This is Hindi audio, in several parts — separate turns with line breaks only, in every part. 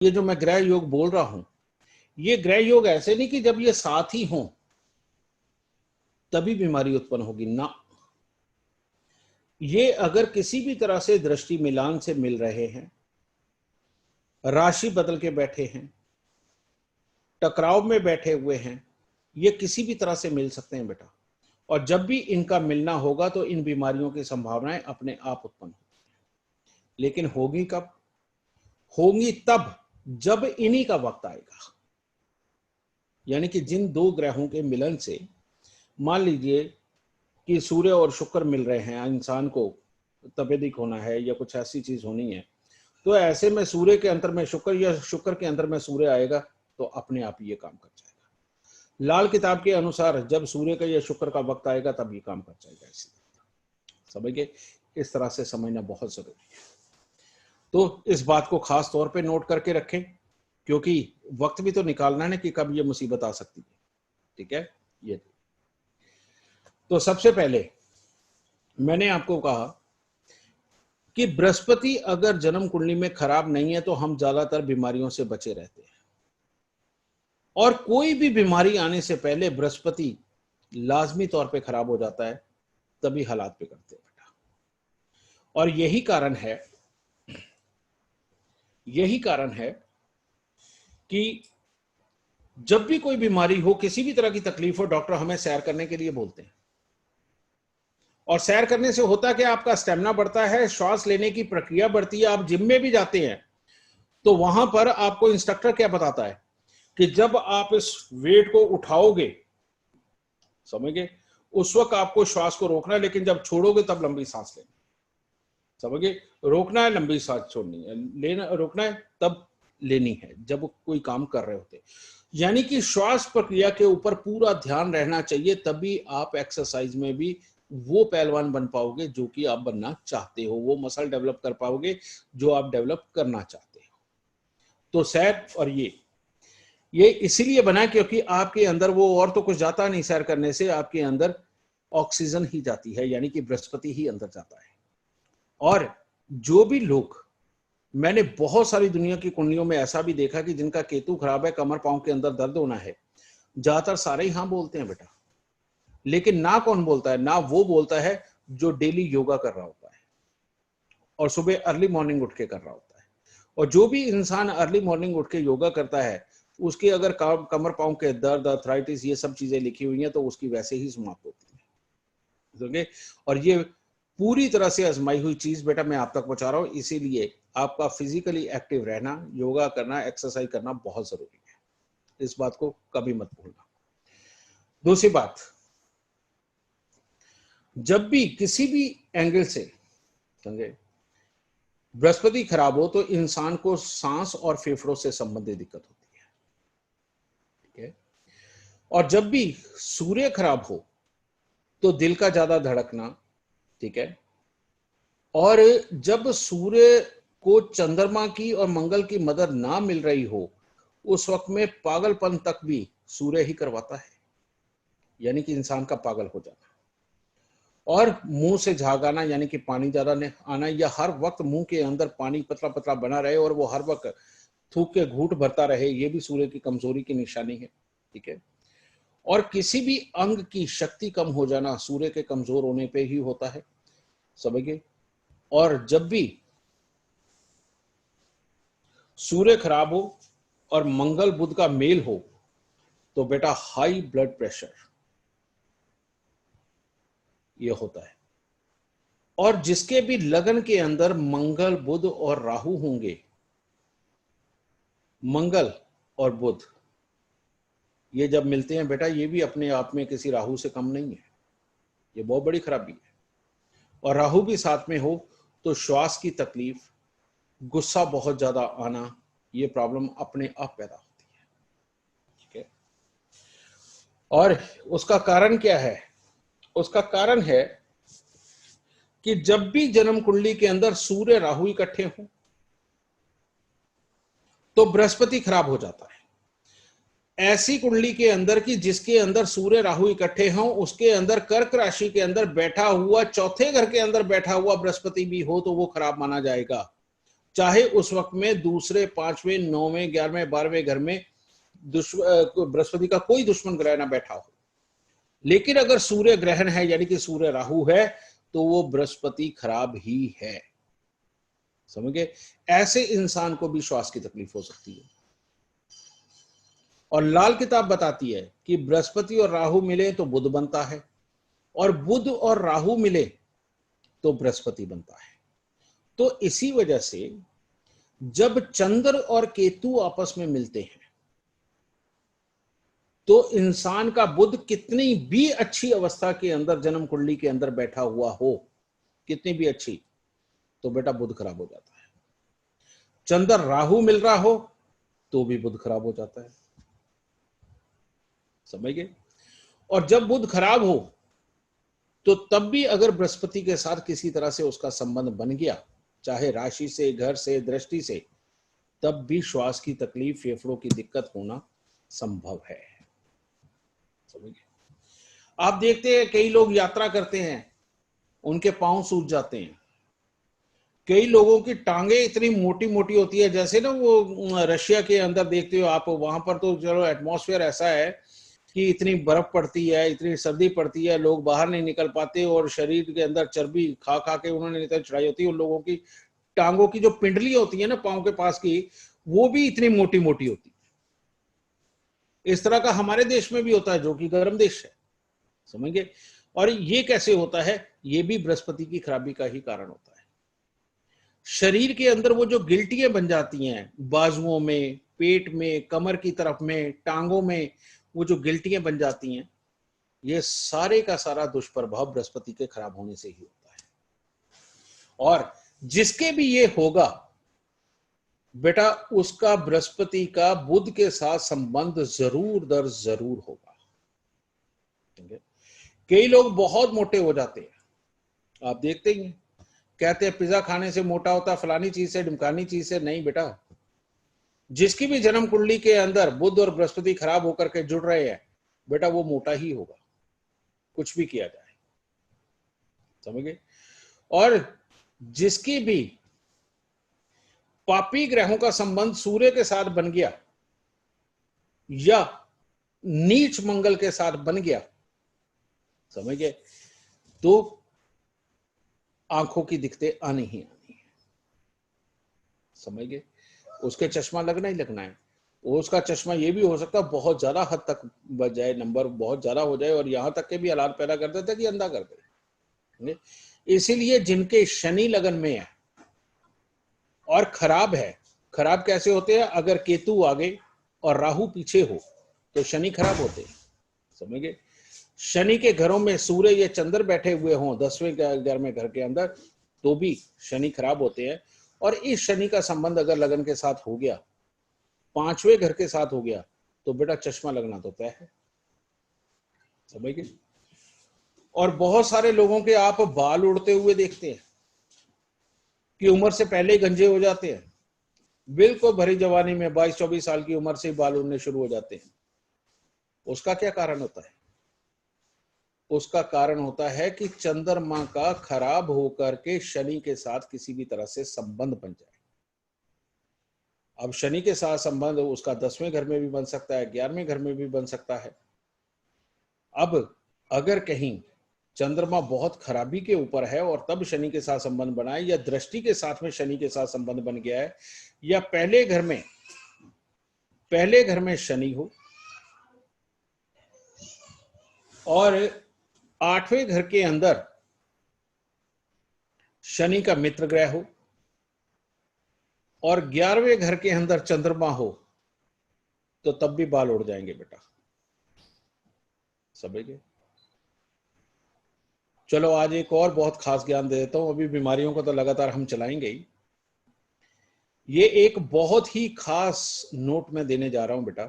ये जो मैं ग्रह योग बोल रहा हूं, ये ग्रह योग ऐसे नहीं कि जब ये साथ ही हों तभी बीमारी उत्पन्न होगी ना। ये अगर किसी भी तरह से दृष्टि मिलान से मिल रहे हैं, राशि बदल के बैठे हैं, टकराव में बैठे हुए हैं, ये किसी भी तरह से मिल सकते हैं बेटा। और जब भी इनका मिलना होगा तो इन बीमारियों की संभावनाएं अपने आप उत्पन्न होती हैं। लेकिन होगी कब? होंगी तब जब इन्हीं का वक्त आएगा। यानी कि जिन दो ग्रहों के मिलन से, मान लीजिए कि सूर्य और शुक्र मिल रहे हैं, इंसान को तपेदिक होना है या कुछ ऐसी चीज होनी है, तो ऐसे में सूर्य के अंतर में शुक्र या शुक्र के अंतर में सूर्य आएगा तो अपने आप ये काम कर जाएगा। लाल किताब के अनुसार जब सूर्य का या शुक्र का वक्त आएगा तब ये काम कर जाएगा। इसी समझ गए? इस तरह से समझना बहुत जरूरी है। तो इस बात को खास तौर पे नोट करके रखें, क्योंकि वक्त भी तो निकालना है ना कि कब ये मुसीबत आ सकती है। ठीक है? ये तो सबसे पहले मैंने आपको कहा कि बृहस्पति अगर जन्म कुंडली में खराब नहीं है तो हम ज्यादातर बीमारियों से बचे रहते हैं। और कोई भी बीमारी आने से पहले बृहस्पति लाजमी तौर पे खराब हो जाता है, तभी हालात बिगड़ते हैं बेटा। और यही कारण है कि जब भी कोई बीमारी हो, किसी भी तरह की तकलीफ हो, डॉक्टर हमें सैर करने के लिए बोलते हैं। और सैर करने से होता कि आपका स्टेमिना बढ़ता है, श्वास लेने की प्रक्रिया बढ़ती है। आप जिम में भी जाते हैं तो वहां पर आपको इंस्ट्रक्टर क्या बताता है कि जब आप इस वेट को उठाओगे, समझ गए, उस वक्त आपको श्वास को रोकना है, लेकिन जब छोड़ोगे तब लंबी सांस लेनी। समझ गए? रोकना है, लंबी सांस छोड़नी है, लेना रोकना है तब लेनी है जब कोई काम कर रहे होते। यानी कि श्वास प्रक्रिया के ऊपर पूरा ध्यान रहना चाहिए, तभी आप एक्सरसाइज में भी वो पहलवान बन पाओगे जो कि आप बनना चाहते हो, वो मसल डेवलप कर पाओगे जो आप डेवलप करना चाहते हो। तो सैर और ये इसीलिए बना क्योंकि आपके अंदर वो और तो कुछ जाता नहीं, सैर करने से आपके अंदर ऑक्सीजन ही जाती है, यानी कि बृहस्पति ही अंदर जाता है। और जो भी लोग, मैंने बहुत सारी दुनिया की कुंडलियों में ऐसा भी देखा कि जिनका केतु खराब है, कमर पांव के अंदर दर्द होना है, ज्यादातर सारे ही हाँ बोलते हैं बेटा। लेकिन ना कौन बोलता है? ना वो बोलता है जो डेली योगा कर रहा होता है और सुबह अर्ली मॉर्निंग उठ के कर रहा होता है। और जो भी इंसान अर्ली मॉर्निंग उठ के योगा करता है, उसके अगर कमर पांव के दर्द, अर्थराइटिस, ये सब चीजें लिखी हुई हैं तो उसकी वैसे ही समाप्त होती है। और ये पूरी तरह से आजमाई हुई चीज बेटा मैं आप तक पहुंचा रहा हूं। इसीलिए आपका फिजिकली एक्टिव रहना, योगा करना, एक्सरसाइज करना बहुत जरूरी है। इस बात को कभी मत भूलना। दूसरी बात, जब भी किसी भी एंगल से समझे बृहस्पति खराब हो तो इंसान को सांस और फेफड़ों से संबंधित दिक्कत होती है। ठीक है? और जब भी सूर्य खराब हो तो दिल का ज्यादा धड़कना, ठीक है, और जब सूर्य को चंद्रमा की और मंगल की मदद ना मिल रही हो, उस वक्त में पागलपन तक भी सूर्य ही करवाता है, यानी कि इंसान का पागल हो जाना। और मुंह से झाग आना, यानी कि पानी ज्यादा आना, या हर वक्त मुंह के अंदर पानी पतला पतला बना रहे और वो हर वक्त थूक के घूंट भरता रहे, ये भी सूर्य की कमजोरी की निशानी है। ठीक है? और किसी भी अंग की शक्ति कम हो जाना सूर्य के कमजोर होने पे ही होता है। समझिए? और जब भी सूर्य खराब हो और मंगल बुध का मेल हो तो बेटा हाई ब्लड प्रेशर ये होता है। और जिसके भी लगन के अंदर मंगल, बुध और राहु होंगे, मंगल और बुध ये जब मिलते हैं बेटा, ये भी अपने आप में किसी राहु से कम नहीं है, ये बहुत बड़ी खराबी है। और राहु भी साथ में हो तो श्वास की तकलीफ, गुस्सा बहुत ज्यादा आना, ये प्रॉब्लम अपने आप पैदा होती है। ठीक है? और उसका कारण क्या है? उसका कारण है कि जब भी जन्म कुंडली के अंदर सूर्य राहु इकट्ठे हों तो बृहस्पति खराब हो जाता है। ऐसी कुंडली के अंदर कि जिसके अंदर सूर्य राहु इकट्ठे हों, उसके अंदर कर्क राशि के अंदर बैठा हुआ, चौथे घर के अंदर बैठा हुआ बृहस्पति भी हो तो वो खराब माना जाएगा। चाहे उस वक्त में दूसरे, पांचवें, 9वें, 11वें, 12वें घर में बृहस्पति का कोई दुश्मन ग्रह ना बैठा हो। लेकिन अगर सूर्य ग्रहण है, यानी कि सूर्य राहु है, तो वो बृहस्पति खराब ही है। समझ गए? ऐसे इंसान को भी श्वास की तकलीफ हो सकती है। और लाल किताब बताती है कि बृहस्पति और राहु मिले तो बुध बनता है, और बुध और राहु मिले तो बृहस्पति बनता है। तो इसी वजह से जब चंद्र और केतु आपस में मिलते हैं तो इंसान का बुध कितनी भी अच्छी अवस्था के अंदर जन्म कुंडली के अंदर बैठा हुआ हो, कितनी भी अच्छी, तो बेटा बुध खराब हो जाता है। चंद्र राहु मिल रहा हो तो भी बुध खराब हो जाता है। समझ गए? और जब बुध खराब हो तो तब भी अगर बृहस्पति के साथ किसी तरह से उसका संबंध बन गया, चाहे राशि से, घर से, दृष्टि से, तब भी श्वास की तकलीफ, फेफड़ों की दिक्कत होना संभव है। समझिए? आप देखते हैं कई लोग यात्रा करते हैं, उनके पांव सूज जाते हैं। कई लोगों की टांगे इतनी मोटी मोटी होती है, जैसे ना वो रशिया के अंदर देखते हो आप, वहां पर तो चलो एटमॉस्फेयर ऐसा है कि इतनी बर्फ पड़ती है, इतनी सर्दी पड़ती है, लोग बाहर नहीं निकल पाते, और शरीर के अंदर चर्बी खा खा के उन्होंने इतनी चढ़ाई होती है। उन लोगों की टांगों की जो पिंडली होती है ना पांव के पास की, वो भी इतनी मोटी मोटी होती है। इस तरह का हमारे देश में भी होता है, जो कि गर्म देश है। समझिए? और ये कैसे होता है? ये भी बृहस्पति की खराबी का ही कारण होता है। शरीर के अंदर वो जो गिल्टियां बन जाती हैं, बाजुओं में, पेट में, कमर की तरफ में, टांगों में, वो जो गिल्टियां बन जाती हैं, ये सारे का सारा दुष्प्रभाव बृहस्पति के खराब होने से ही होता है। और जिसके भी ये होगा बेटा, उसका बृहस्पति का बुध के साथ संबंध जरूर दर जरूर होगा। कई लोग बहुत मोटे हो जाते हैं, आप देखते ही हैं, कहते हैं पिज्जा खाने से मोटा होता, फलानी चीज से, ढिमकानी चीज से। नहीं बेटा, जिसकी भी जन्म कुंडली के अंदर बुध और बृहस्पति खराब होकर के जुड़ रहे हैं, बेटा वो मोटा ही होगा, कुछ भी किया जाए। समझ गए? और जिसकी भी पापी ग्रहों का संबंध सूर्य के साथ बन गया या नीच मंगल के साथ बन गया, समझ गए, तो आंखों की दिक्कतें आनी ही आनी है। समझ गए? उसके चश्मा लगना ही लगना है। उसका चश्मा ये भी हो सकता है बहुत ज्यादा हद तक बच जाए, नंबर बहुत ज्यादा हो जाए, और यहां तक के भी हालात पैदा कर देते कि अंधा कर दे। इसीलिए जिनके शनि लगन में है और खराब है, खराब कैसे होते हैं? अगर केतु आगे और राहु पीछे हो तो शनि खराब होते हैं। समझ गए? शनि के घरों में सूर्य या चंद्र बैठे हुए हों 10वें 11वें घर के अंदर, तो भी शनि खराब होते हैं। और इस शनि का संबंध अगर लगन के साथ हो गया, 5वें घर के साथ हो गया, तो बेटा चश्मा लगना तो तय है। समझ गए? और बहुत सारे लोगों के आप बाल उड़ते हुए देखते हैं कि उम्र से पहले ही गंजे हो जाते हैं। बिल्कुल भरी जवानी में 22-24 साल की उम्र से बाल उड़ने शुरू हो जाते हैं। उसका क्या कारण होता है? उसका कारण होता है कि चंद्रमा का खराब होकर के शनि के साथ किसी भी तरह से संबंध बन जाए। अब शनि के साथ संबंध उसका 10वें घर में भी बन सकता है, 11वें घर में भी बन सकता है। अब अगर कहीं चंद्रमा बहुत खराबी के ऊपर है और तब शनि के साथ संबंध बना है, या दृष्टि के साथ में शनि के साथ संबंध बन गया है, या पहले घर में शनि हो और 8वें घर के अंदर शनि का मित्र ग्रह हो और 11वें घर के अंदर चंद्रमा हो, तो तब भी बाल उड़ जाएंगे बेटा। समझ गए? चलो आज एक और बहुत खास ज्ञान दे देता हूं। अभी बीमारियों को तो लगातार हम चलाएंगे ही। ये एक बहुत ही खास नोट मैं देने जा रहा हूं बेटा।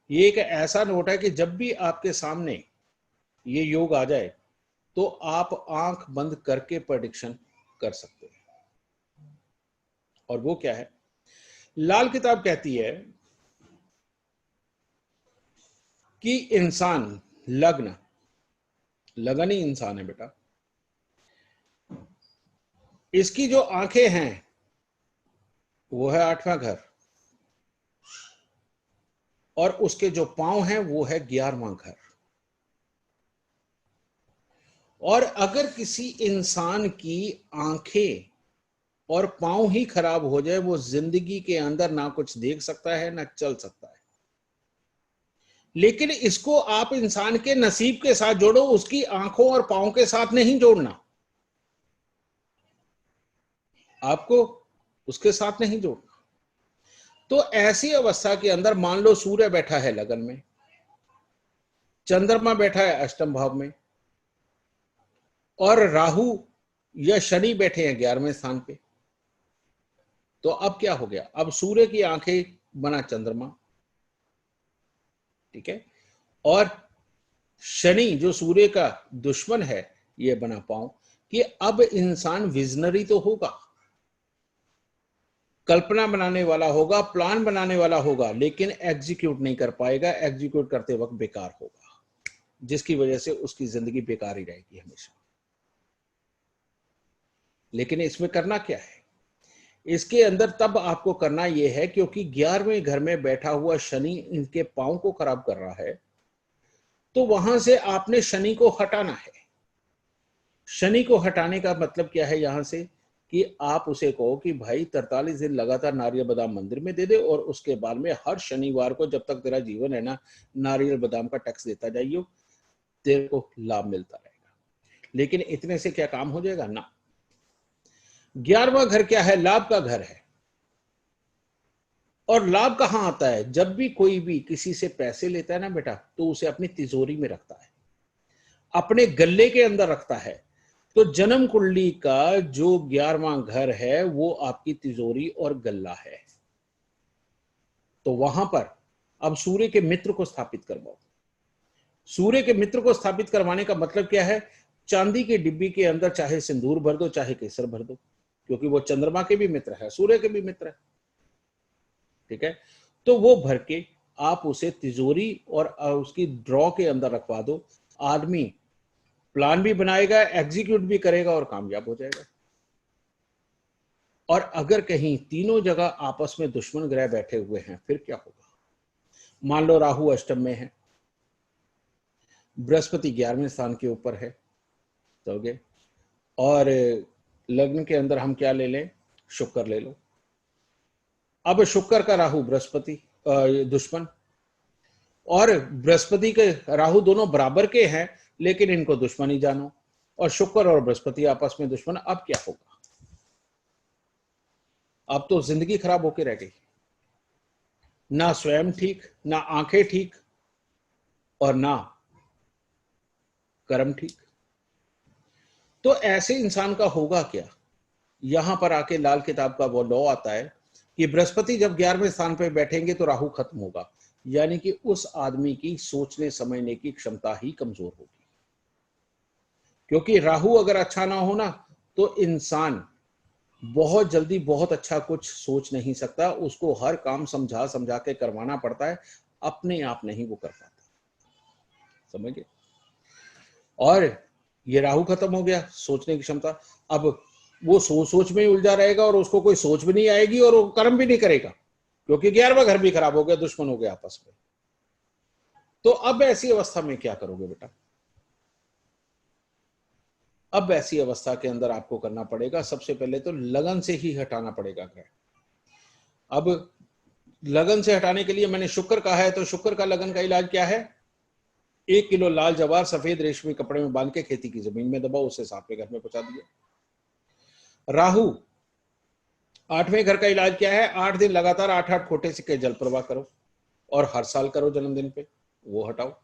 ये एक ऐसा नोट है कि जब भी आपके सामने ये योग आ जाए तो आप आंख बंद करके प्रेडिक्शन कर सकते हैं। और वो क्या है? लाल किताब कहती है कि इंसान लगन ही इंसान है बेटा। इसकी जो आंखें हैं वो है 8वां घर, और उसके जो पांव हैं वो है 11वां घर। और अगर किसी इंसान की आंखें और पांव ही खराब हो जाए, वो जिंदगी के अंदर ना कुछ देख सकता है ना चल सकता है। लेकिन इसको आप इंसान के नसीब के साथ जोड़ो, उसकी आंखों और पांव के साथ नहीं जोड़ना। आपको उसके साथ नहीं जोड़ना। तो ऐसी अवस्था के अंदर मान लो सूर्य बैठा है लगन में, चंद्रमा बैठा है अष्टम भाव में, और राहु या शनि बैठे हैं 11वें स्थान पे। तो अब क्या हो गया? अब सूर्य की आंखें बना चंद्रमा, ठीक है, और शनि जो सूर्य का दुश्मन है ये बना पांव। कि अब इंसान विजनरी तो होगा, कल्पना बनाने वाला होगा, प्लान बनाने वाला होगा, लेकिन एग्जीक्यूट नहीं कर पाएगा। एग्जीक्यूट करते वक्त बेकार होगा, जिसकी वजह से उसकी जिंदगी बेकार ही रहेगी हमेशा। लेकिन इसमें करना क्या है? इसके अंदर तब आपको करना यह है, क्योंकि 11वें घर में बैठा हुआ शनि इनके पांव को खराब कर रहा है, तो वहां से आपने शनि को हटाना है। शनि को हटाने का मतलब क्या है यहां से? कि आप उसे कहो कि भाई 43 दिन लगातार नारियल बादाम मंदिर में दे दे, और उसके बाद में हर शनिवार को जब तक तेरा जीवन है ना, नारियल बादाम का टैक्स देता जाइयो, तेरे को लाभ मिलता रहेगा। लेकिन इतने से क्या काम हो जाएगा ना। 11वां घर क्या है? लाभ का घर है। और लाभ कहां आता है? जब भी कोई भी किसी से पैसे लेता है ना बेटा, तो उसे अपनी तिजोरी में रखता है, अपने गल्ले के अंदर रखता है। तो जन्म कुंडली का जो 11वां घर है वो आपकी तिजोरी और गल्ला है। तो वहां पर अब सूर्य के मित्र को स्थापित करवाओ। सूर्य के मित्र को स्थापित करवाने का मतलब क्या है? चांदी की डिब्बी के अंदर चाहे सिंदूर भर दो, चाहे केसर भर दो, क्योंकि वो चंद्रमा के भी मित्र है, सूर्य के भी मित्र है, ठीक है। तो वो भर के आप उसे तिजोरी और उसकी ड्रॉ के अंदर रखवा दो। आदमी प्लान भी बनाएगा, एग्जीक्यूट भी करेगा और कामयाब हो जाएगा। और अगर कहीं तीनों जगह आपस में दुश्मन ग्रह बैठे हुए हैं, फिर क्या होगा? मान लो राहु अष्टम में है, बृहस्पति 11वें स्थान के ऊपर है, समझे, और लग्न के अंदर हम क्या ले लें? शुक्र ले लो। अब शुक्र का राहु बृहस्पति दुश्मन, और बृहस्पति के राहु दोनों बराबर के हैं, लेकिन इनको दुश्मनी जानो। और शुक्र और बृहस्पति आपस में दुश्मन। अब क्या होगा? अब तो जिंदगी खराब होकर रह गई। ना स्वयं ठीक, ना आंखें ठीक, और ना कर्म ठीक। तो ऐसे इंसान का होगा क्या? यहां पर आके लाल किताब का वो लॉ आता है कि बृहस्पति जब 11वें स्थान पर बैठेंगे तो राहु खत्म होगा, यानी कि उस आदमी की सोचने समझने की क्षमता ही कमजोर होगी। क्योंकि राहु अगर अच्छा ना हो ना, तो इंसान बहुत जल्दी बहुत अच्छा कुछ सोच नहीं सकता, उसको हर काम समझा समझा के करवाना पड़ता है, अपने आप नहीं वो कर पाता, समझ गए। और ये राहु खत्म हो गया, सोचने की क्षमता। अब वो सोच में ही उलझा रहेगा, और उसको कोई सोच भी नहीं आएगी, और वो कर्म भी नहीं करेगा, क्योंकि 11वां घर भी खराब हो गया, दुश्मन हो गया आपस में। तो अब ऐसी अवस्था में क्या करोगे बेटा? अब ऐसी अवस्था के अंदर आपको करना पड़ेगा, सबसे पहले तो लगन से ही हटाना पड़ेगा ग्रह। अब लगन से हटाने के लिए मैंने शुक्र कहा है, तो शुक्र का लगन का इलाज क्या है? 1 किलो लाल जवार सफेद रेशमी कपड़े में बांध के खेती की जमीन में दबाओ, उसे सांप के घर में पहुंचा दिया। राहु 8वें घर का इलाज क्या है? 8 दिन लगातार 8 खोटे सिक्के जल प्रवाह करो, और हर साल करो जन्मदिन पे, वो हटाओ।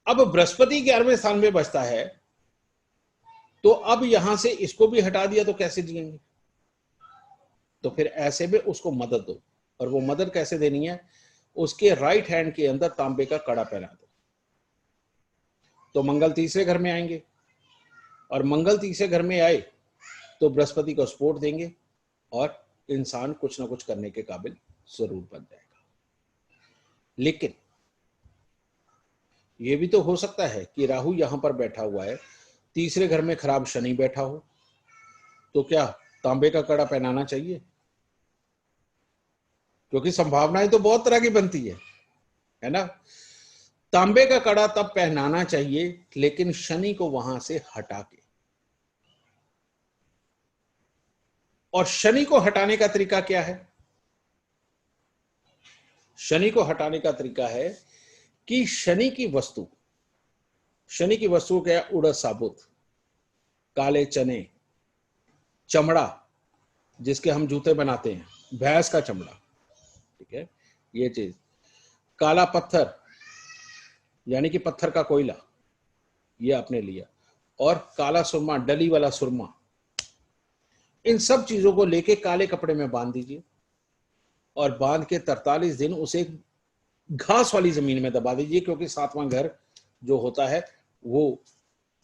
अब बृहस्पति 11वें स्थान में बचता है, तो अब यहां से इसको भी हटा दिया तो कैसे जिएंगे? तो फिर ऐसे में उसको मदद दो। और वो मदद कैसे देनी है? उसके राइट हैंड के अंदर तांबे का कड़ा पहना दो, तो मंगल तीसरे घर में आएंगे, और मंगल तीसरे घर में आए तो बृहस्पति को सपोर्ट देंगे, और इंसान कुछ ना कुछ करने के काबिल जरूर बन जाएगा। लेकिन यह भी तो हो सकता है कि राहु यहां पर बैठा हुआ है, तीसरे घर में खराब शनि बैठा हो, तो क्या तांबे का कड़ा पहनाना चाहिए? क्योंकि संभावनाएं तो बहुत तरह की बनती है ना। तांबे का कड़ा तब पहनाना चाहिए, लेकिन शनि को वहां से हटा के। और शनि को हटाने का तरीका क्या है? शनि को हटाने का तरीका है कि शनि की वस्तु क्या है? उड़द साबुत, काले चने, चमड़ा जिसके हम जूते बनाते हैं, भैंस का चमड़ा, ठीक है, ये चीज, काला पत्थर यानी कि पत्थर का कोयला, ये आपने लिया, और काला सुरमा, डली वाला सुरमा, इन सब चीजों को लेके काले कपड़े में बांध दीजिए और बांध के 43 दिन उसे घास वाली जमीन में दबा दीजिए, क्योंकि 7वां घर जो होता है वो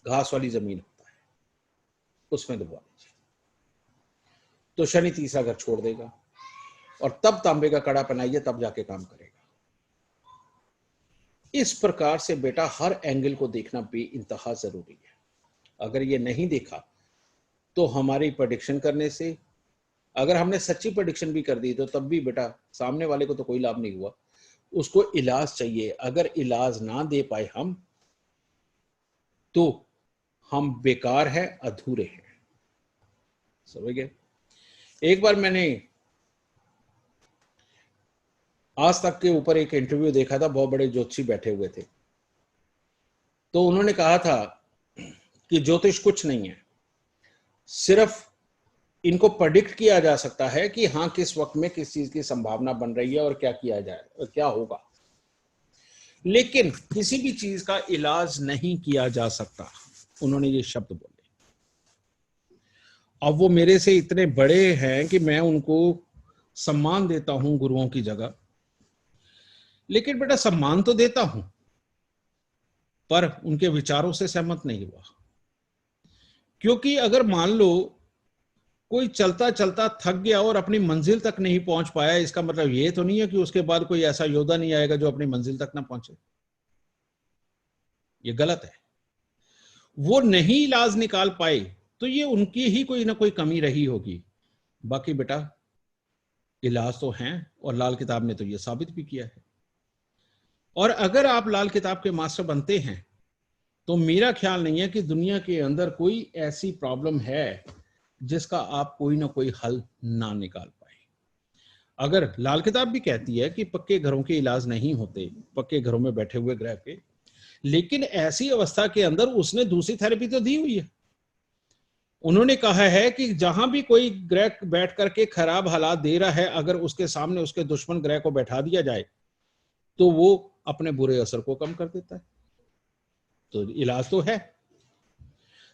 घास वाली जमीन होता है, उसमें दबा दीजिए, तो शनि तीसरा घर छोड़ देगा और तब तांबे का कड़ा पहनाइए, तब जाके काम करेगा। इस प्रकार से बेटा हर एंगल को देखना बेइंतहा जरूरी है। अगर ये नहीं देखा तो हमारी प्रेडिक्शन करने से, अगर हमने सच्ची प्रेडिक्शन भी कर दी तो तब भी बेटा सामने वाले को तो कोई लाभ नहीं हुआ, उसको इलाज चाहिए। अगर इलाज ना दे पाए हम, तो हम बेकार हैं, अधूरे हैं, समझ गए। एक बार मैंने आज तक के ऊपर एक इंटरव्यू देखा था, बहुत बड़े ज्योतिषी बैठे हुए थे, तो उन्होंने कहा था कि ज्योतिष कुछ नहीं है, सिर्फ इनको प्रेडिक्ट किया जा सकता है कि हाँ किस वक्त में किस चीज की संभावना बन रही है और क्या किया जाए और क्या होगा, लेकिन किसी भी चीज का इलाज नहीं किया जा सकता। उन्होंने ये शब्द बोले। अब वो मेरे से इतने बड़े हैं कि मैं उनको सम्मान देता हूं गुरुओं की जगह, लेकिन बेटा सम्मान तो देता हूं, पर उनके विचारों से सहमत नहीं हुआ। क्योंकि अगर मान लो कोई चलता चलता थक गया और अपनी मंजिल तक नहीं पहुंच पाया, इसका मतलब ये तो नहीं है कि उसके बाद कोई ऐसा योद्धा नहीं आएगा जो अपनी मंजिल तक ना पहुंचे। ये गलत है। वो नहीं इलाज निकाल पाए तो ये उनकी ही कोई ना कोई कमी रही होगी। बाकी बेटा इलाज तो हैं, और लाल किताब ने तो ये साबित भी किया है। और अगर आप लाल किताब के मास्टर बनते हैं तो मेरा ख्याल नहीं है कि दुनिया के अंदर कोई ऐसी प्रॉब्लम है जिसका आप कोई ना कोई हल ना निकाल पाए। अगर लाल किताब भी कहती है कि पक्के घरों के इलाज नहीं होते, पक्के घरों में बैठे हुए ग्रह के, लेकिन ऐसी अवस्था के अंदर उसने दूसरी थेरेपी तो दी हुई है। उन्होंने कहा है कि जहां भी कोई ग्रह बैठ करके खराब हालात दे रहा है, अगर उसके सामने उसके दुश्मन ग्रह को बैठा दिया जाए तो वो अपने बुरे असर को कम कर देता है। तो इलाज तो है।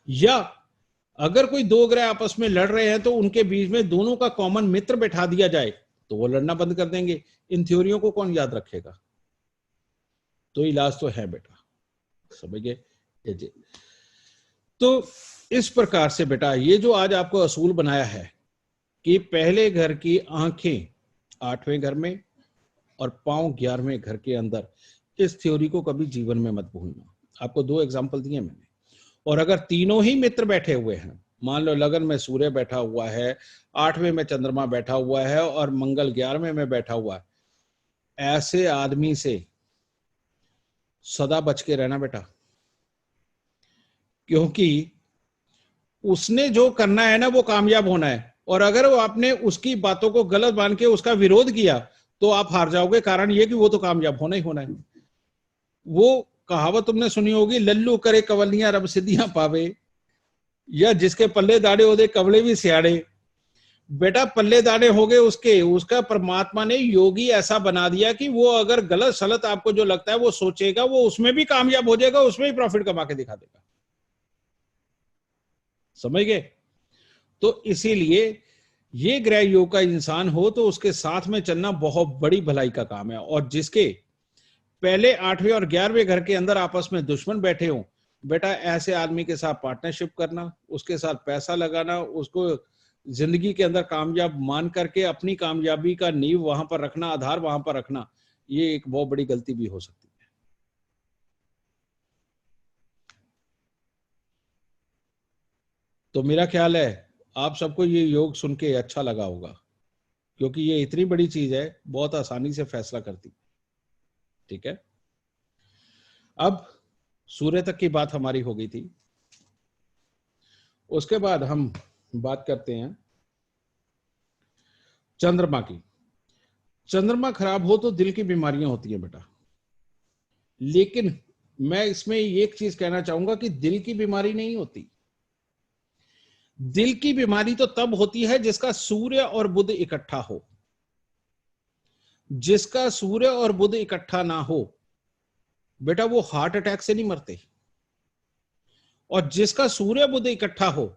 या अगर कोई दो ग्रह आपस में लड़ रहे हैं तो उनके बीच में दोनों का कॉमन मित्र बैठा दिया जाए तो वो लड़ना बंद कर देंगे। इन थ्योरियों को कौन याद रखेगा? तो इलाज तो है बेटा, समझ गए। तो इस प्रकार से बेटा ये जो आज आपको असूल बनाया है कि पहले घर की आंखें 8वें घर में और पांव 11वें घर के अंदर, इस थ्योरी को कभी जीवन में मत भूलना। आपको 2 एग्जाम्पल दिए मैंने। और अगर तीनों ही मित्र बैठे हुए हैं, मान लो लगन में सूर्य बैठा हुआ है, 8वें में चंद्रमा बैठा हुआ है और मंगल 11वें में बैठा हुआ है, ऐसे आदमी से सदा बच के रहना बेटा। क्योंकि उसने जो करना है ना वो कामयाब होना है, और अगर वो आपने उसकी बातों को गलत मान के उसका विरोध किया तो आप हार जाओगे। कारण ये कि वो तो कामयाब होना ही होना है। वो कहावत तुमने सुनी होगी, लल्लू करे कवलियां रब सिद्धियां पावे, या जिसके पल्ले दाड़े होदे कवले भी सियाड़े। बेटा पल्ले दाड़े हो गए उसके, उसका परमात्मा ने योगी ऐसा बना दिया कि वो अगर गलत सलत आपको जो लगता है वो सोचेगा, वो उसमें भी कामयाब हो जाएगा, उसमें भी प्रॉफिट कमा के दिखा देगा। समझ गए। तो इसीलिए ये ग्रह योग का इंसान हो तो उसके साथ में चलना बहुत बड़ी भलाई का काम है। और जिसके पहले 8वें और 11वें घर के अंदर आपस में दुश्मन बैठे हों, बेटा ऐसे आदमी के साथ पार्टनरशिप करना, उसके साथ पैसा लगाना, उसको जिंदगी के अंदर कामयाब मान करके अपनी कामयाबी का नींव वहां पर रखना, आधार वहां पर रखना, ये एक बहुत बड़ी गलती भी हो सकती है। तो मेरा ख्याल है आप सबको ये योग सुन के अच्छा लगा होगा। क्योंकि ये इतनी बड़ी चीज है, बहुत आसानी से फैसला करती। ठीक है, अब सूर्य तक की बात हमारी हो गई थी। उसके बाद हम बात करते हैं चंद्रमा की। चंद्रमा खराब हो तो दिल की बीमारियां होती है बेटा, लेकिन मैं इसमें एक चीज कहना चाहूंगा कि दिल की बीमारी नहीं होती। दिल की बीमारी तो तब होती है जिसका सूर्य और बुध इकट्ठा हो। जिसका सूर्य और बुध इकट्ठा ना हो बेटा, वो हार्ट अटैक से नहीं मरते। और जिसका सूर्य बुध इकट्ठा हो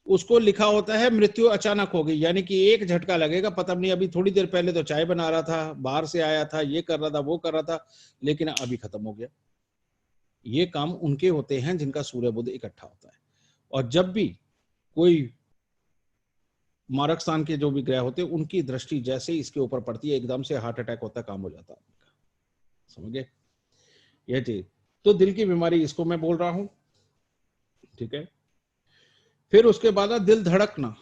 उसको लिखा होता है मृत्यु अचानक हो गई, यानी कि एक झटका लगेगा, पता नहीं अभी थोड़ी देर पहले तो चाय बना रहा था, बाहर से आया था, ये कर रहा था, वो कर रहा था, लेकिन अभी खत्म हो गया। ये काम उनके होते हैं जिनका सूर्य बुध इकट्ठा होता है। और जब भी कोई मारक स्थान के जो भी ग्रह होते हैं उनकी दृष्टि जैसे इसके ऊपर पड़ती है, एकदम से हार्ट अटैक होता है, काम हो जाता है। समझ गए ये चीज? तो दिल की बीमारी इसको मैं बोल रहा हूं। ठीक है, फिर उसके बाद दिल धड़कना।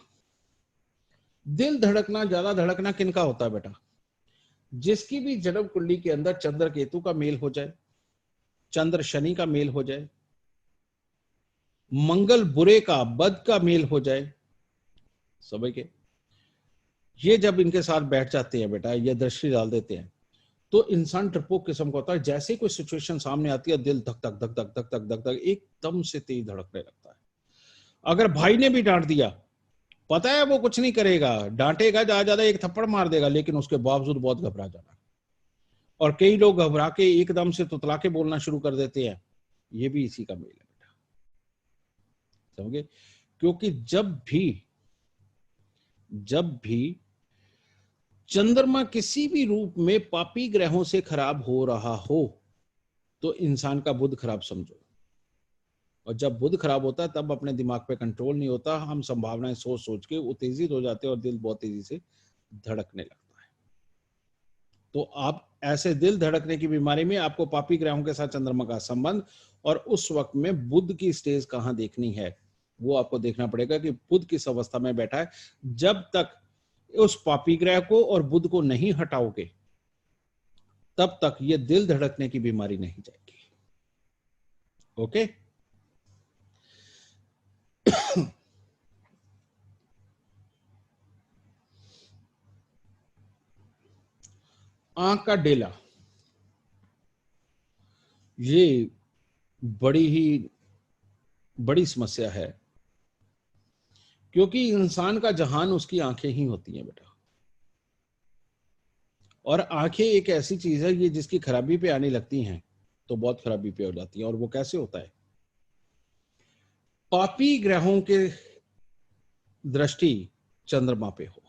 दिल धड़कना, ज्यादा धड़कना किनका होता है बेटा? जिसकी भी जन्म कुंडली के अंदर चंद्र केतु का मेल हो जाए, चंद्र शनि का मेल हो जाए, मंगल बुरे का बद का मेल हो जाए, समझ के ये जब इनके साथ बैठ जाते हैं बेटा, ये दृष्टि डाल देते हैं, तो इंसान डरपोक किस्म का होता है। जैसे कोई सिचुएशन सामने आती है, दिल धक धक धक धक धक धक धक धक एकदम से तेज धड़कने लगता है। अगर भाई ने भी डांट दिया, पता है वो कुछ नहीं करेगा, डांटेगा ज्यादा एक थप्पड़ मार देगा, लेकिन उसके बावजूद बहुत घबरा जाना। और कई लोग घबरा के एकदम से तुतला के बोलना शुरू कर देते हैं, ये भी इसी का मेल है बेटा। समझे? क्योंकि जब भी चंद्रमा किसी भी रूप में पापी ग्रहों से खराब हो रहा हो तो इंसान का बुध खराब समझो। और जब बुध खराब होता है तब अपने दिमाग पे कंट्रोल नहीं होता, हम संभावनाएं सोच सोच के उत्तेजित हो जाते हैं और दिल बहुत तेजी से धड़कने लगता है। तो आप ऐसे दिल धड़कने की बीमारी में आपको पापी ग्रहों के साथ चंद्रमा का संबंध और उस वक्त में बुध की स्टेज कहां देखनी है वो आपको देखना पड़ेगा कि बुध किस अवस्था में बैठा है। जब तक उस पापी ग्रह को और बुध को नहीं हटाओगे तब तक ये दिल धड़कने की बीमारी नहीं जाएगी। ओके? आंख का डेला, ये बड़ी समस्या है, क्योंकि इंसान का जहान उसकी आंखें ही होती हैं बेटा। और आंखें एक ऐसी चीज है ये जिसकी खराबी पे आने लगती हैं तो बहुत खराबी पे हो जाती है। और वो कैसे होता है? पापी ग्रहों के दृष्टि चंद्रमा पे हो,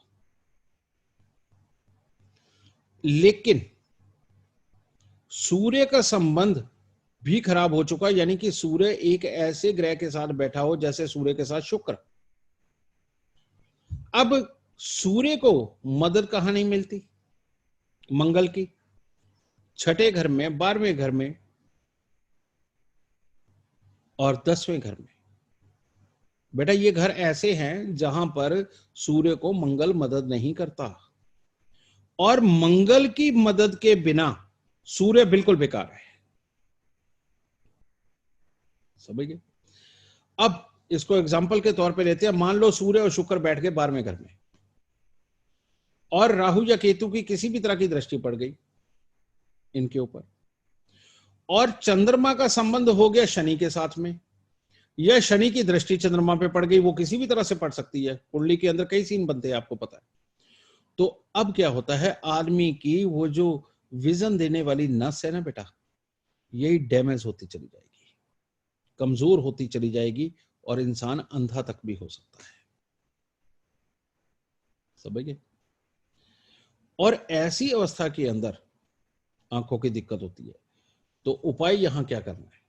लेकिन सूर्य का संबंध भी खराब हो चुका, यानी कि सूर्य एक ऐसे ग्रह के साथ बैठा हो जैसे सूर्य के साथ शुक्र। अब सूर्य को मदद कहां नहीं मिलती? मंगल की 6ठे घर में, 12वें घर में और 10वें घर में। बेटा ये घर ऐसे हैं जहां पर सूर्य को मंगल मदद नहीं करता, और मंगल की मदद के बिना सूर्य बिल्कुल बेकार है। समझ गए? अब इसको एग्जाम्पल के तौर पे लेते हैं। मान लो सूर्य और शुक्र बैठ गए 12वें घर में और राहु या केतु की किसी भी तरह की दृष्टि पड़ गई इनके ऊपर, और चंद्रमा का संबंध हो गया शनि के साथ में, या शनि की दृष्टि चंद्रमा पे पड़ गई। वो किसी भी तरह से पड़ सकती है, कुंडली के अंदर कई सीन बनते हैं, आपको पता है। तो अब क्या होता है, आदमी की वो जो विजन देने वाली नस है ना बेटा, यही डैमेज होती चली जाएगी, कमजोर होती चली जाएगी और इंसान अंधा तक भी हो सकता है। समझ गए? और ऐसी अवस्था के अंदर आंखों की दिक्कत होती है। तो उपाय यहां क्या करना है?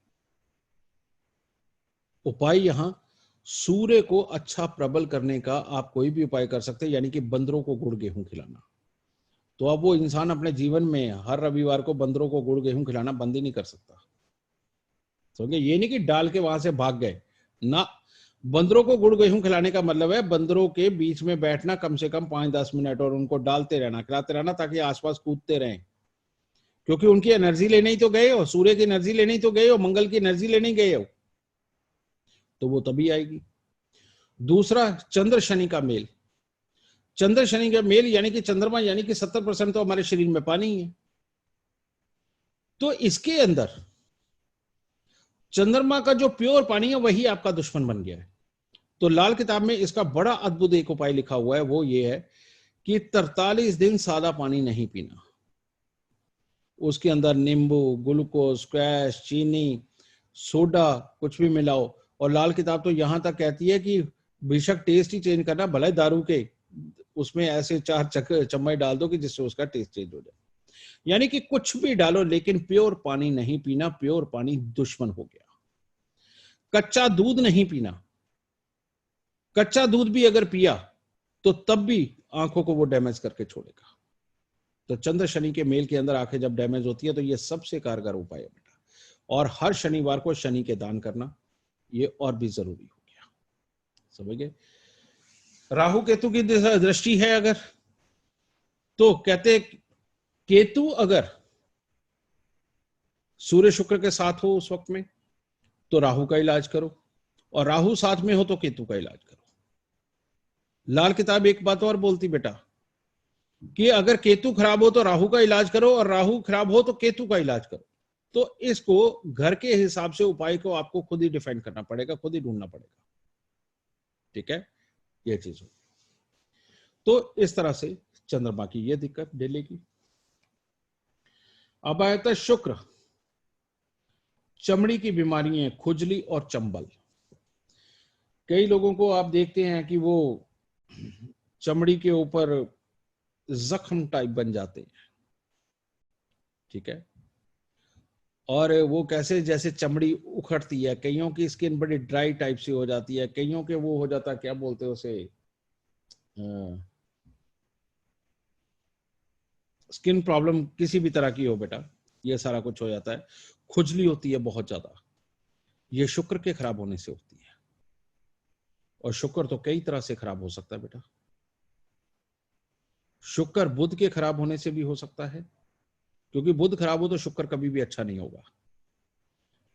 उपाय यहां सूर्य को अच्छा प्रबल करने का आप कोई भी उपाय कर सकते हैं, यानी कि बंदरों को गुड़ गेहूं खिलाना। तो अब वो इंसान अपने जीवन में हर रविवार को बंदरों को गुड़ गेहूं खिलाना बंद ही नहीं कर सकता। समझे? ये नहीं कि डाल के वहां से भाग गए ना, बंदरों को गुड़ गेहूं खिलाने का मतलब है बंदरों के बीच में बैठना कम से कम 5-10 मिनट और उनको डालते रहना, खिलाते रहना, ताकि आसपास कूदते रहें, क्योंकि उनकी एनर्जी लेने ही तो गए हो, सूर्य की एनर्जी लेने ही तो गए हो, मंगल की एनर्जी लेने गए हो, तो वो तभी आएगी। दूसरा, चंद्र शनि का मेल। चंद्र शनि का मेल यानी कि चंद्रमा, यानी कि 70% तो हमारे शरीर में पानी ही है, तो इसके अंदर चंद्रमा का जो प्योर पानी है वही आपका दुश्मन बन गया है। तो लाल किताब में इसका बड़ा अद्भुत एक उपाय लिखा हुआ है, वो ये है कि 43 दिन सादा पानी नहीं पीना, उसके अंदर नींबू, ग्लूकोज, स्क्वैश, चीनी, सोडा कुछ भी मिलाओ। और लाल किताब तो यहां तक कहती है कि बेशक टेस्ट ही चेंज करना, भले दारू के उसमें ऐसे 4 चम्मच डाल दो कि जिससे उसका टेस्ट चेंज हो जाए, यानी कि कुछ भी डालो लेकिन प्योर पानी नहीं पीना, प्योर पानी दुश्मन हो गया। कच्चा दूध नहीं पीना, कच्चा दूध भी अगर पिया तो तब भी आंखों को वो डैमेज करके छोड़ेगा। तो चंद्र शनि के मेल के अंदर आंखें जब डैमेज होती है तो ये सबसे कारगर उपाय है बेटा। और हर शनिवार को शनि के दान करना ये और भी जरूरी हो गया, समझ गए। राहु केतु की दृष्टि है अगर, तो कहते केतु अगर सूर्य शुक्र के साथ हो उस वक्त में तो राहु का इलाज करो, और राहु साथ में हो तो केतु का इलाज करो। लाल किताब एक बात और बोलती बेटा कि अगर केतु खराब हो तो राहु का इलाज करो, और राहु खराब हो तो केतु का इलाज करो। तो इसको घर के हिसाब से उपाय को आपको खुद ही डिफाइन करना पड़ेगा, खुद ही ढूंढना पड़ेगा, ठीक है, ये चीज हो। तो इस तरह से चंद्रमा की ये दिक्कत डेली की। अब आता है शुक्र, चमड़ी की बीमारियां, खुजली और चंबल। कई लोगों को आप देखते हैं कि वो चमड़ी के ऊपर जख्म टाइप बन जाते हैं, ठीक है, और वो कैसे, जैसे चमड़ी उखड़ती है, कईयों की स्किन बड़ी ड्राई टाइप से हो जाती है, कईयों के वो हो जाता है, क्या बोलते हैं उसे, स्किन प्रॉब्लम किसी भी तरह की हो बेटा, ये सारा कुछ हो जाता है। खुजली होती है बहुत ज्यादा, ये शुक्र के खराब होने से होती है, और शुक्र तो कई तरह से खराब हो सकता है बेटा। शुक्र बुध के खराब होने से भी हो सकता है, क्योंकि बुध खराब हो तो शुक्र कभी भी अच्छा नहीं होगा,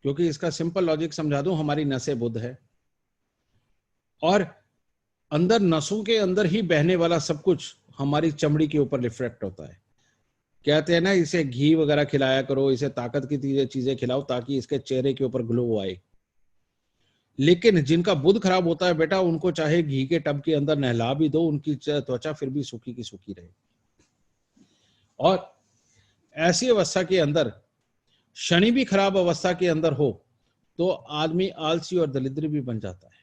क्योंकि इसका सिंपल लॉजिक समझा दूं, हमारी नसें बुध है, और अंदर नसों के अंदर ही बहने वाला सब कुछ हमारी चमड़ी के ऊपर रिफ्लेक्ट होता है। कहते हैं ना, इसे घी वगैरह खिलाया करो, इसे ताकत की चीजें खिलाओ ताकि इसके चेहरे के ऊपर ग्लो आए। लेकिन जिनका बुध खराब होता है बेटा, उनको चाहे घी के टब के अंदर नहला भी दो, उनकी त्वचा फिर भी सूखी की सूखी रहे। और ऐसी अवस्था के अंदर शनि भी खराब अवस्था के अंदर हो तो आदमी आलसी और दरिद्र भी बन जाता है,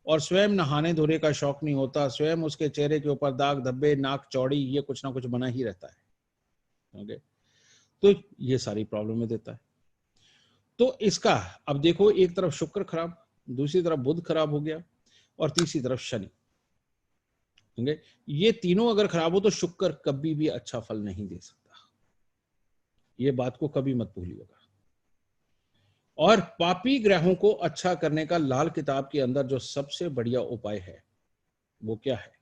और स्वयं नहाने धोने का शौक नहीं होता, स्वयं उसके चेहरे के ऊपर दाग धब्बे, नाक चौड़ी, ये कुछ ना कुछ बना ही रहता है। ओके, तो ये सारी प्रॉब्लम देता है। तो इसका अब देखो, एक तरफ शुक्र खराब, दूसरी तरफ बुध खराब हो गया, और तीसरी तरफ शनि, ये तीनों अगर खराब हो तो शुक्र कभी भी अच्छा फल नहीं दे सकता, ये बात को कभी मत भूलिएगा। और पापी ग्रहों को अच्छा करने का लाल किताब के अंदर जो सबसे बढ़िया उपाय है वो क्या है,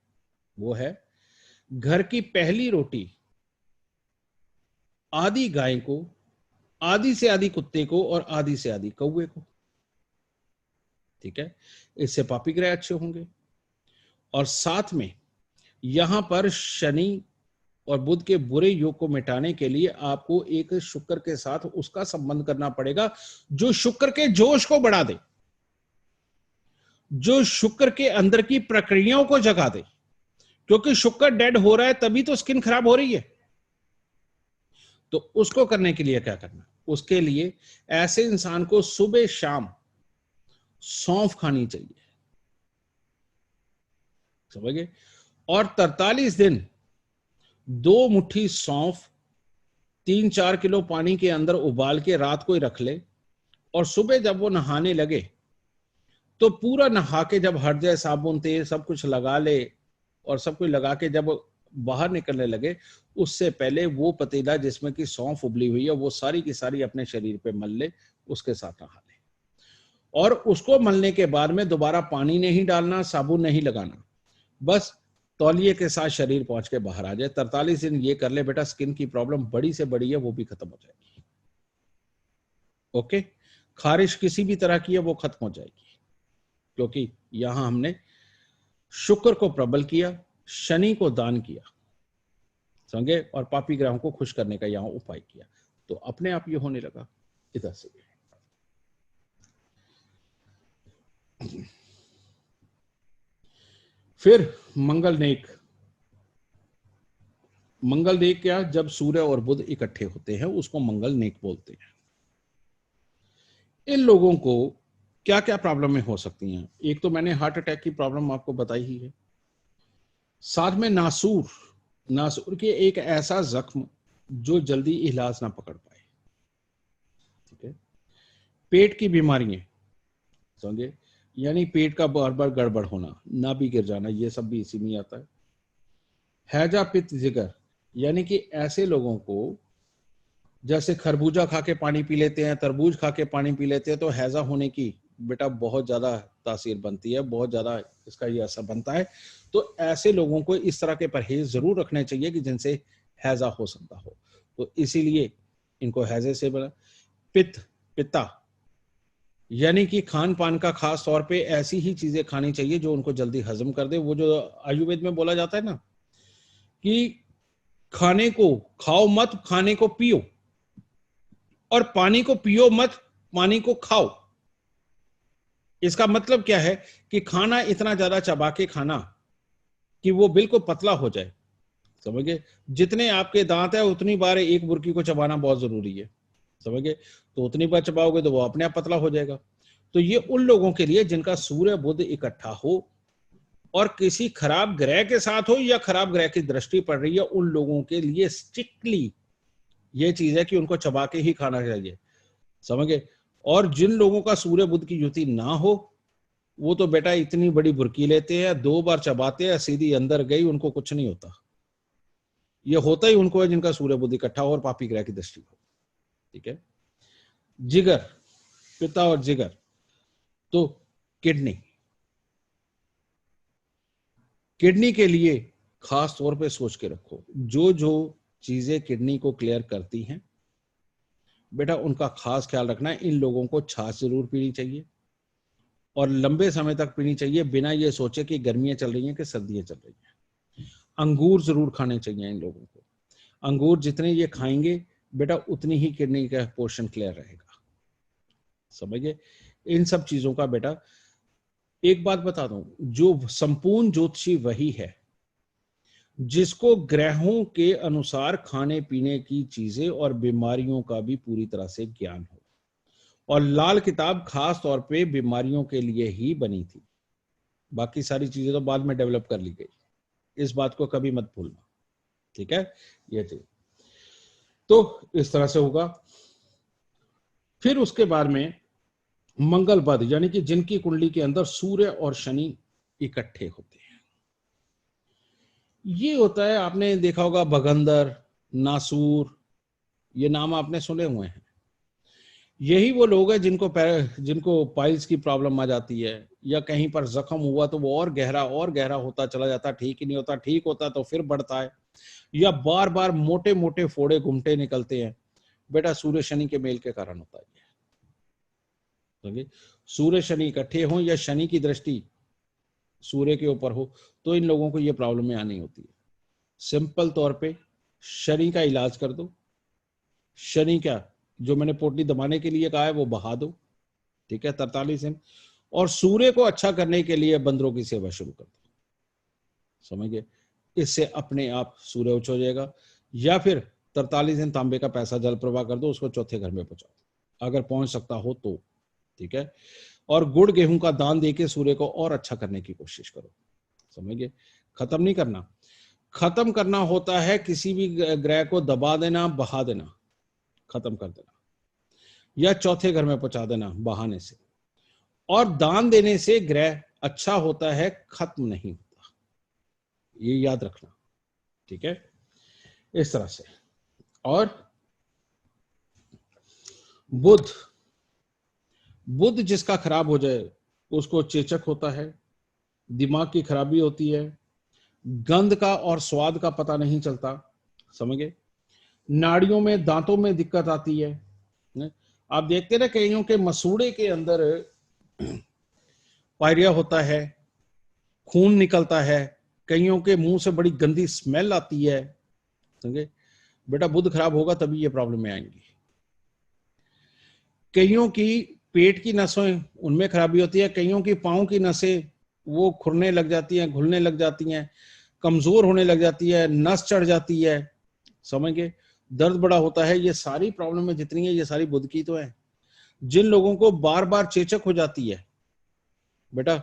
वो है घर की पहली रोटी आधी गाय को, आधी से आधी कुत्ते को, और आधी से आधी कौवे को, ठीक है, इससे पापी ग्रह अच्छे होंगे। और साथ में यहां पर शनि और बुध के बुरे योग को मिटाने के लिए आपको एक शुक्र के साथ उसका संबंध करना पड़ेगा जो शुक्र के जोश को बढ़ा दे, जो शुक्र के अंदर की प्रक्रियाओं को जगा दे, क्योंकि शुक्र डेड हो रहा है तभी तो स्किन खराब हो रही है। तो उसको करने के लिए क्या करना, उसके लिए ऐसे इंसान को सुबह शाम सौंफ खानी चाहिए, समझ गए। और 43 दिन 2 मुट्ठी सौंफ 3-4 किलो पानी के अंदर उबाल के रात को ही रख ले, और सुबह जब वो नहाने लगे तो पूरा नहा के जब हट जाए, साबुन तेल सब कुछ लगा ले, और सब कुछ लगा के जब बाहर निकलने लगे, उससे पहले वो पतीला जिसमें कि सौंफ उबली हुई है वो सारी की सारी अपने शरीर पे मल ले, उसके साथ नहा ले। और उसको मलने के बाद में दोबारा पानी नहीं डालना, साबुन नहीं लगाना, बस तौलिए के साथ शरीर पहुंच के बाहर आ जाए। 43 दिन ये कर ले बेटा, स्किन की प्रॉब्लम बड़ी से बड़ी है वो भी खत्म हो जाएगी। ओके, खारिश किसी भी तरह की है वो खत्म हो जाएगी, क्योंकि यहां हमने शुक्र को प्रबल किया, शनि को दान किया, समझे, और पापी ग्रहों को खुश करने का यहां उपाय किया, तो अपने आप ये होने लगा। इधर से फिर मंगल नेक। मंगल नेक क्या, जब सूर्य और बुध इकट्ठे होते हैं उसको मंगल नेक बोलते हैं। इन लोगों को क्या क्या प्रॉब्लम हो सकती हैं? एक तो मैंने हार्ट अटैक की प्रॉब्लम आपको बताई ही है, साथ में नासूर, नासूर के एक ऐसा जख्म जो जल्दी इलाज ना पकड़ पाए, ठीक है। पेट की बीमारियां, समझे, यानी पेट का बार बार गड़बड़ होना, नाभि गिर जाना, ये सब भी इसी में आता है। हैजा पित्त जिगर, यानी कि ऐसे लोगों को जैसे खरबूजा खा के पानी पी लेते हैं, तरबूज खा के पानी पी लेते हैं, तो हैजा होने की बेटा बहुत ज्यादा तासीर बनती है, बहुत ज्यादा इसका ये असर बनता है। तो ऐसे लोगों को इस तरह के परहेज जरूर रखने चाहिए कि जिनसे हैजा हो सकता हो, तो इसीलिए इनको हैजे से बना। पित्त, पित्ता, यानी कि खान पान का खास तौर पे ऐसी ही चीजें खानी चाहिए जो उनको जल्दी हजम कर दे। वो जो आयुर्वेद में बोला जाता है ना कि खाने को खाओ मत, खाने को पियो, और पानी को पियो मत, पानी को खाओ। इसका मतलब क्या है कि खाना इतना ज्यादा चबा के खाना कि वो बिल्कुल पतला हो जाए, समझ गए। जितने आपके दांत है उतनी बार एक बुर्की को चबाना बहुत जरूरी है, समझ गए। तो उतनी बार चबाओगे तो वो अपने आप पतला हो जाएगा। तो ये उन लोगों के लिए जिनका सूर्य बुध इकट्ठा हो और किसी खराब ग्रह के साथ हो या खराब ग्रह की दृष्टि पड़ रही है, उन लोगों के लिए स्ट्रिक्टली ये चीज है कि उनको चबा के ही खाना चाहिए, समझ गए। और जिन लोगों का सूर्य बुध की युति ना हो, वो तो बेटा इतनी बड़ी बुर्की लेते हैं, 2 बार चबाते हैं, सीधी अंदर गई, उनको कुछ नहीं होता। ये होता ही उनको है जिनका सूर्य बुध इकट्ठा हो और पापी ग्रह की दृष्टि हो, ठीक है। जिगर, पित्ता और जिगर, तो किडनी, किडनी के लिए खास तौर पे सोच के रखो, जो जो चीजें किडनी को क्लियर करती हैं बेटा उनका खास ख्याल रखना है। इन लोगों को छाछ जरूर पीनी चाहिए और लंबे समय तक पीनी चाहिए, बिना ये सोचे कि गर्मियां चल रही हैं कि सर्दियां चल रही हैं। अंगूर जरूर खाने चाहिए इन लोगों को, अंगूर जितने ये खाएंगे बेटा उतनी ही किडनी का पोर्शन क्लियर रहेगा, समझिए। इन सब चीजों का बेटा एक बात बता दूं, जो संपूर्ण ज्योतिषी वही है जिसको ग्रहों के अनुसार खाने पीने की चीजें और बीमारियों का भी पूरी तरह से ज्ञान हो। और लाल किताब खास तौर पे बीमारियों के लिए ही बनी थी, बाकी सारी चीजें तो बाद में डेवलप कर ली गई, इस बात को कभी मत भूलना, ठीक है। ये चीज तो इस तरह से होगा। फिर उसके बाद में मंगल बद, यानी कि जिनकी कुंडली के अंदर सूर्य और शनि इकट्ठे होते हैं। ये होता है, आपने देखा होगा भगंदर, नासूर, ये नाम आपने सुने हुए हैं। यही वो लोग हैं जिनको पाइल्स की प्रॉब्लम आ जाती है, या कहीं पर जख्म हुआ तो वो और गहरा होता चला जाता, ठीक ही नहीं होता, ठीक होता तो फिर बढ़ता है, या बार बार मोटे मोटे फोड़े घुमटे निकलते हैं, बेटा सूर्य शनि के मेल के कारण होता है। सूर्य शनि इकट्ठे हो या शनि की दृष्टि सूर्य के ऊपर हो तो इन लोगों को ये प्रॉब्लम आनी होती है। सिंपल तौर पे शनि का इलाज कर दो, शनि का जो मैंने पोटली दबाने के लिए कहा है वो बहा दो, ठीक है, 43 दिन। और सूर्य को अच्छा करने के लिए बंदरों की सेवा शुरू कर दो, समझ गए। इससे अपने आप सूर्य उच्च हो जाएगा। या फिर 43 दिन तांबे का पैसा जल प्रवाह कर दो, उसको चौथे घर में पहुंचाओ अगर पहुंच सकता हो तो, ठीक है। और गुड़ गेहूं का दान देके सूर्य को और अच्छा करने की कोशिश करो, समझ गए। खत्म नहीं करना, खत्म करना होता है किसी भी ग्रह को दबा देना, बहा देना, खत्म कर देना, या चौथे घर में पहुंचा देना बहाने से। और दान देने से ग्रह अच्छा होता है, खत्म नहीं होता, ये याद रखना, ठीक है, इस तरह से। और बुध, बुध जिसका खराब हो जाए उसको चेचक होता है, दिमाग की खराबी होती है, गंध का और स्वाद का पता नहीं चलता, समझ गए, नाड़ियों में दांतों में दिक्कत आती है। आप देखते ना कईयों के मसूड़े के अंदर पायरिया होता है, खून निकलता है, कईयों के मुंह से बड़ी गंदी स्मेल आती है, समझे। बेटा बुध खराब होगा तभी ये प्रॉब्लम में आएंगी। कईयों की पेट की नसें उनमें खराबी होती है, कईयों की पांव की नसें वो खुरने लग जाती हैं, घुलने लग जाती हैं, कमजोर होने लग जाती है, नस चढ़ जाती है, समझ गए, दर्द बड़ा होता है। ये सारी प्रॉब्लम में जितनी है ये सारी बुध की तो है। जिन लोगों को बार बार चेचक हो जाती है बेटा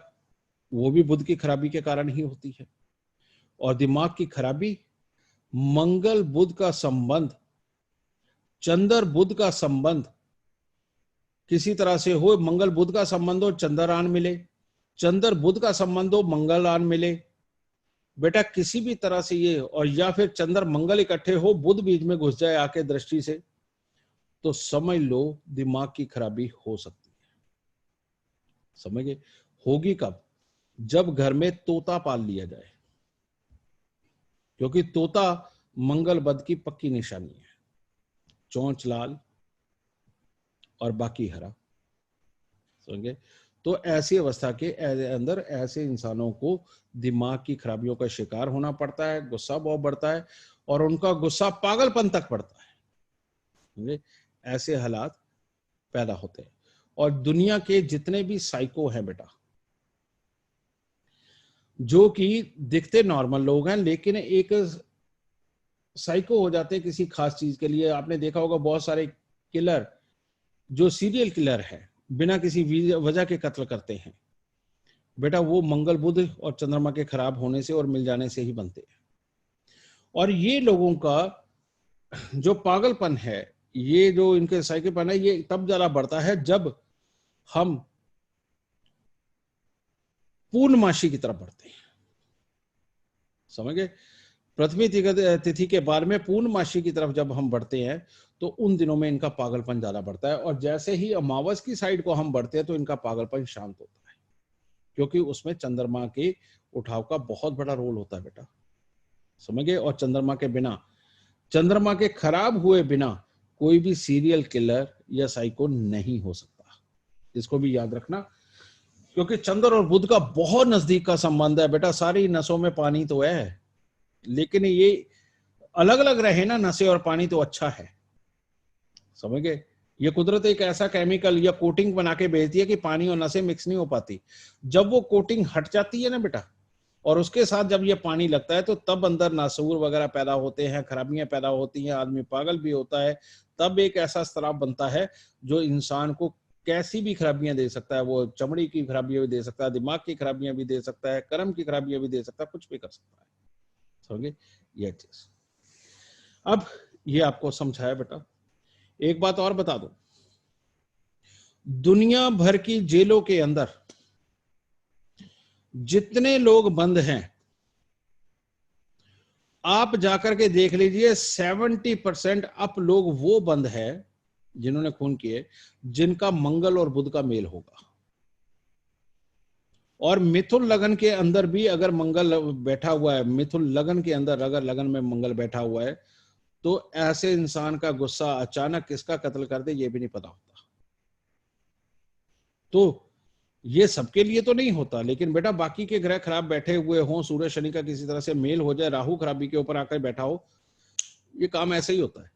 वो भी बुध की खराबी के कारण ही होती है। और दिमाग की खराबी, मंगल बुध का संबंध, चंद्र बुध का संबंध किसी तरह से हो, मंगल बुध का संबंध हो चंद्रयान मिले, चंद्र बुध का संबंध हो मंगलयान मिले, बेटा किसी भी तरह से ये, और या फिर चंद्र मंगल इकट्ठे हो, बुध बीच में घुस जाए आके दृष्टि से, तो समझ लो दिमाग की खराबी हो सकती है। समझ गए। होगी कब? जब घर में तोता पाल लिया जाए, क्योंकि तोता मंगल बुध की पक्की निशानी है, चोंच लाल और बाकी हरा, समझे। तो ऐसी अवस्था के अंदर ऐसे इंसानों को दिमाग की खराबियों का शिकार होना पड़ता है, गुस्सा बहुत बढ़ता है और उनका गुस्सा पागलपन तक बढ़ता है, समझे। ऐसे हालात पैदा होते हैं। और दुनिया के जितने भी साइको हैं बेटा, जो कि दिखते नॉर्मल लोग हैं लेकिन एक साइको हो जाते हैं किसी खास चीज के लिए। आपने देखा होगा बहुत सारे किलर जो सीरियल किलर है बिना किसी वजह के कत्ल करते हैं, बेटा वो मंगल बुध और चंद्रमा के खराब होने से और मिल जाने से ही बनते हैं। और ये लोगों का जो पागलपन है, ये जो इनके साइकोपन है, ये तब ज्यादा बढ़ता है जब हम पूर्णमासी की तरफ बढ़ते हैं, समझ गए। प्रथमी तिथि के बाद में पूर्णमासी की तरफ जब हम बढ़ते हैं तो उन दिनों में इनका पागलपन ज्यादा बढ़ता है। और जैसे ही अमावस की साइड को हम बढ़ते हैं तो इनका पागलपन शांत होता है, क्योंकि उसमें चंद्रमा के उठाव का बहुत बड़ा रोल होता है बेटा, समझ गए। और चंद्रमा के बिना, चंद्रमा के खराब हुए बिना कोई भी सीरियल किलर या साइको नहीं हो सकता, इसको भी याद रखना। क्योंकि चंद्र और बुध का बहुत नजदीक का संबंध है बेटा, सारी नसों में पानी तो है, लेकिन ये अलग अलग रहे ना नसें और पानी तो अच्छा है, समझ गए। ये कुदरत एक ऐसा केमिकल या कोटिंग बना के भेजती है कि पानी और नसें मिक्स नहीं हो पाती। जब वो कोटिंग हट जाती है ना बेटा, और उसके साथ जब ये पानी लगता है तो तब अंदर नासूर वगैरह पैदा होते हैं, खराबियां पैदा होती हैं, आदमी पागल भी होता है। तब एक ऐसा शराब बनता है जो इंसान को कैसी भी खराबियां दे सकता है। वो चमड़ी की खराबियां भी दे सकता है, दिमाग की खराबियां भी दे सकता है, कर्म की खराबियां भी दे सकता है, कुछ भी कर सकता है, समझे ये चीज। अब ये आपको समझाया बेटा। एक बात और बता दो, दुनिया भर की जेलों के अंदर जितने लोग बंद हैं, आप जाकर के देख लीजिए 70% अप लोग वो बंद है जिन्होंने खून किए जिनका मंगल और बुध का मेल होगा। और मिथुन लगन के अंदर भी अगर मंगल बैठा हुआ है, मिथुन लगन के अंदर अगर लगन में मंगल बैठा हुआ है, तो ऐसे इंसान का गुस्सा अचानक किसका कत्ल कर दे ये भी नहीं पता होता। तो ये सबके लिए तो नहीं होता, लेकिन बेटा बाकी के ग्रह खराब बैठे हुए हों, सूर्य शनि का किसी तरह से मेल हो जाए, राहु खराबी के ऊपर आकर बैठा हो, ये काम ऐसे ही होता है,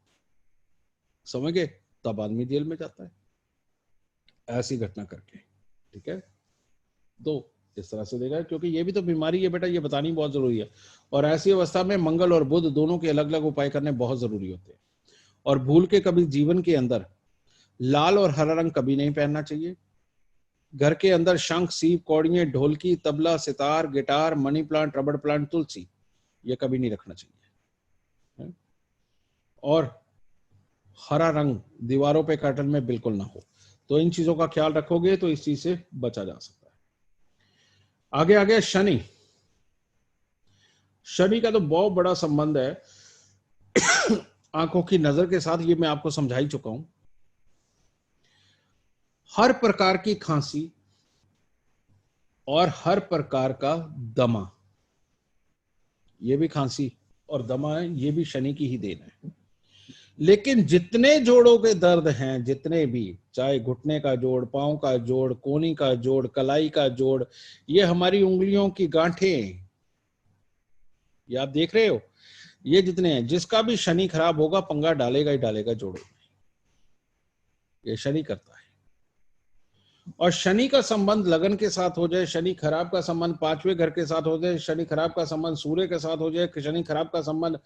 समझ गए। तब आदमी जेल में जाता है ऐसी घटना करके, ठीक है। तो इस तरह से देखा, क्योंकि ये भी तो बीमारी है बेटा, ये बतानी बहुत जरूरी है। और ऐसी अवस्था में मंगल और बुध दोनों के अलग अलग उपाय करने बहुत जरूरी होते हैं। और भूल के कभी जीवन के अंदर लाल और हरा रंग कभी नहीं पहनना चाहिए। घर के अंदर शंख, सीप, कौड़ियां, ढोलकी, tabla, sitar, guitar, money plant, रबड़ प्लांट, तुलसी, ये कभी नहीं रखना चाहिए। और हरा रंग दीवारों पे कर्टन में बिल्कुल ना हो। तो इन चीजों का ख्याल रखोगे तो इस चीज से बचा जा सकता है। आगे आगे शनि, शनि का तो बहुत बड़ा संबंध है आंखों की नजर के साथ, ये मैं आपको समझा ही चुका हूं। हर प्रकार की खांसी और हर प्रकार का दमा, ये भी खांसी और दमा है, ये भी शनि की ही देन है। लेकिन जितने जोड़ों के दर्द हैं, जितने भी, चाहे घुटने का जोड़, पांव का जोड़, कोहनी का जोड़, कलाई का जोड़, ये हमारी उंगलियों की गांठें, ये आप देख रहे हो, ये जितने हैं, जिसका भी शनि खराब होगा पंगा डालेगा ही डालेगा जोड़ों में, ये शनि करता है। और शनि का संबंध लगन के साथ हो जाए, शनि खराब का संबंध पांचवें घर के साथ हो जाए, शनि खराब का संबंध सूर्य के साथ हो जाए, शनि खराब का संबंध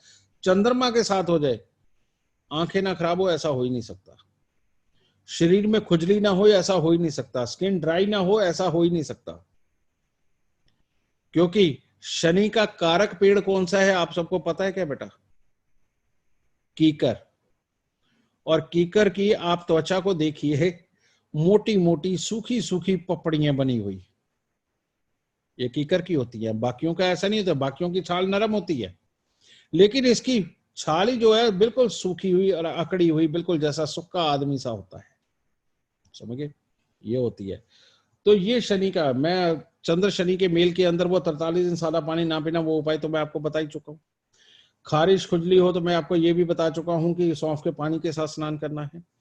चंद्रमा के साथ हो जाए, आंखें ना खराब हो, ऐसा हो ही नहीं सकता। शरीर में खुजली ना हो, ऐसा हो ही नहीं सकता। स्किन ड्राई ना हो, ऐसा हो ही नहीं सकता। क्योंकि शनि का कारक पेड़ कौन सा है, आप सबको पता है क्या बेटा? कीकर। और कीकर की आप त्वचा को देखिए, मोटी मोटी सूखी सूखी पपड़ियां बनी हुई, ये कीकर की होती है। बाकियों का ऐसा नहीं होता, बाकियों की छाल नरम होती है, लेकिन इसकी छाल ही जो है बिल्कुल सूखी हुई और अकड़ी हुई, बिल्कुल जैसा सूखा आदमी सा होता है, समझ गए? ये होती है। तो ये शनि का, मैं चंद्र शनि के मेल के अंदर वो 43 दिन सादा पानी ना पीना, वो उपाय तो मैं आपको बता ही चुका हूँ। खारिश खुजली हो तो मैं आपको ये भी बता चुका हूं कि सौंफ के पानी के साथ स्नान करना है।